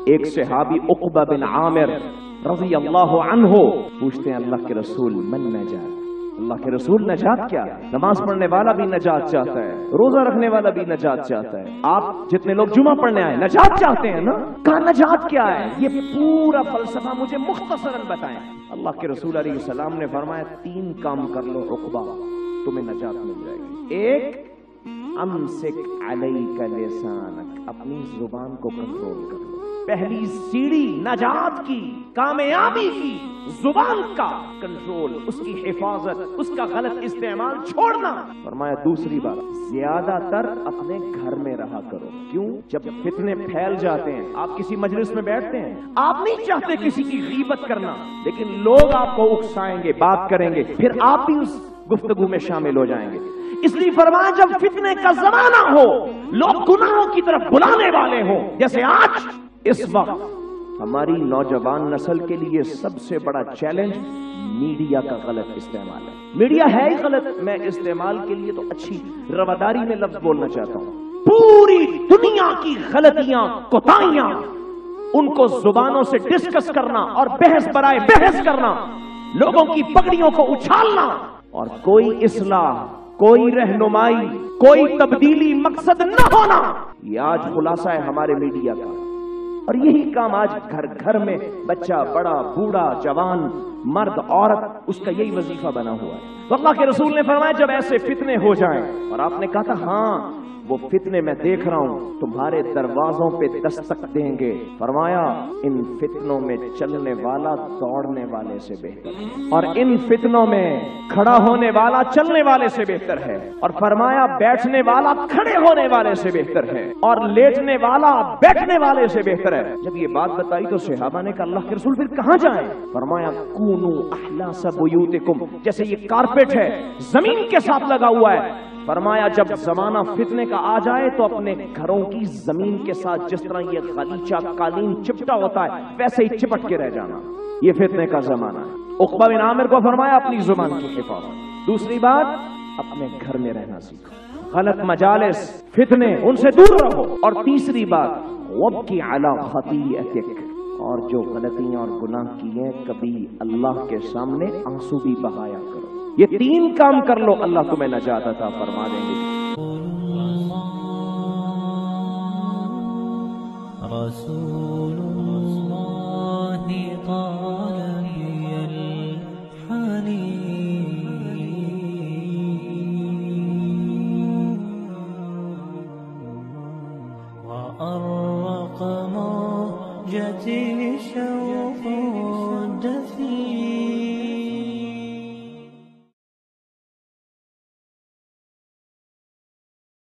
ایک صحابی عقبہ بن عامر رضی اللہ عنہ پوچھتے ہیں اللہ کے رسول من نجات، اللہ کے رسول نجات کیا؟ نماز پڑھنے والا بھی نجات چاہتا ہے، روزہ رکھنے والا بھی نجات چاہتا ہے، آپ جتنے لوگ جمعہ پڑھنے آئے نجات چاہتے ہیں نا، کہا نجات کیا ہے؟ یہ پورا فلسفہ مجھے مختصراً بتائیں۔ اللہ کے رسول علیہ السلام نے فرمایا 3 کام کر لو عقبہ، تمہیں نجات مل جائے گی۔ ایک، امسک علیک لسانک، اپنی زبان کو کنٹرول کر لو۔ پہلی سیڑھی نجات کی، کامیابی کی، زبان کا کنٹرول، اس کی حفاظت، اس کا غلط استعمال چھوڑنا۔ فرمایا دوسری بات، زیادہ تر اپنے گھر میں رہا کرو۔ کیوں؟ جب فتنے پھیل جاتے ہیں، آپ کسی مجلس میں بیٹھتے ہیں، آپ نہیں چاہتے کسی کی غیبت کرنا، لیکن لوگ آپ کو اکسائیں گے، بات کریں گے، پھر آپ بھی اس گفتگو میں شامل ہو جائیں گے۔ اس لیے فرمایا جب فتنے کا زمانہ ہو، لوگ گناہوں کی طرف بلانے والے ہوں، جیسے آج اس وقت ہماری نوجوان نسل کے لیے سب سے بڑا چیلنج میڈیا کا غلط استعمال ہے۔ میڈیا ہے ہی غلط، میں استعمال کے لیے تو اچھی رواداری میں لفظ بولنا چاہتا ہوں۔ پوری دنیا کی غلطیاں، کوتاہیاں، ان کو زبانوں سے ڈسکس کرنا اور بحث برائے بحث کرنا، لوگوں کی پگڑیوں کو اچھالنا، اور کوئی اصلاح، کوئی رہنمائی، کوئی تبدیلی مقصد نہ ہونا، یہ آج خلاصہ ہے ہمارے میڈیا کا۔ اور یہی کام آج گھر گھر میں بچہ، بڑا، بوڑھا، جوان، مرد، عورت، اس کا یہی وظیفہ بنا ہوا ہے۔ اللہ کے رسول نے فرمایا جب ایسے فتنے ہو جائیں، اور آپ نے کہا تھا ہاں وہ فتنے میں دیکھ رہا ہوں تمہارے دروازوں پہ دستک دیں گے، فرمایا ان فتنوں میں چلنے والا دوڑنے والے سے بہتر ہے، اور ان فتنوں میں کھڑا ہونے والا چلنے والے سے بہتر ہے، اور فرمایا بیٹھنے والا کھڑے ہونے والے سے بہتر ہے، اور لیٹنے والا بیٹھنے والے سے بہتر ہے۔ جب یہ بات بتائی تو صحابہ نے کہا اللہ کے رسول پھر کہاں جائیں؟ فرمایا کونوا احلاس بیوتکم، جیسے یہ کارپیٹ ہے زمین کے ساتھ لگا ہوا ہے، فرمایا جب زمانہ فتنے کا آ جائے تو اپنے گھروں کی زمین کے ساتھ جس طرح یہ غلیچہ قالین چپٹا ہوتا ہے ویسے ہی چپٹ کے رہ جانا، یہ فتنے کا زمانہ ہے۔ عقبہ بن عامر کو فرمایا اپنی زبان کی حفاظت۔ دوسری بات، اپنے گھر میں رہنا سیکھو، غلط مجالس، فتنے، ان سے دور رہو۔ اور تیسری بات، وابکی علی خطیئتک، اور جو غلطیاں اور گناہ کیے کبھی اللہ کے سامنے آنسو بھی بہایا کرو۔ یہ 3 کام کر لو، اللہ تمہیں نجات عطا فرما دیں گے۔ رسول اللہ طالبی الحنین وأرق موجة شوق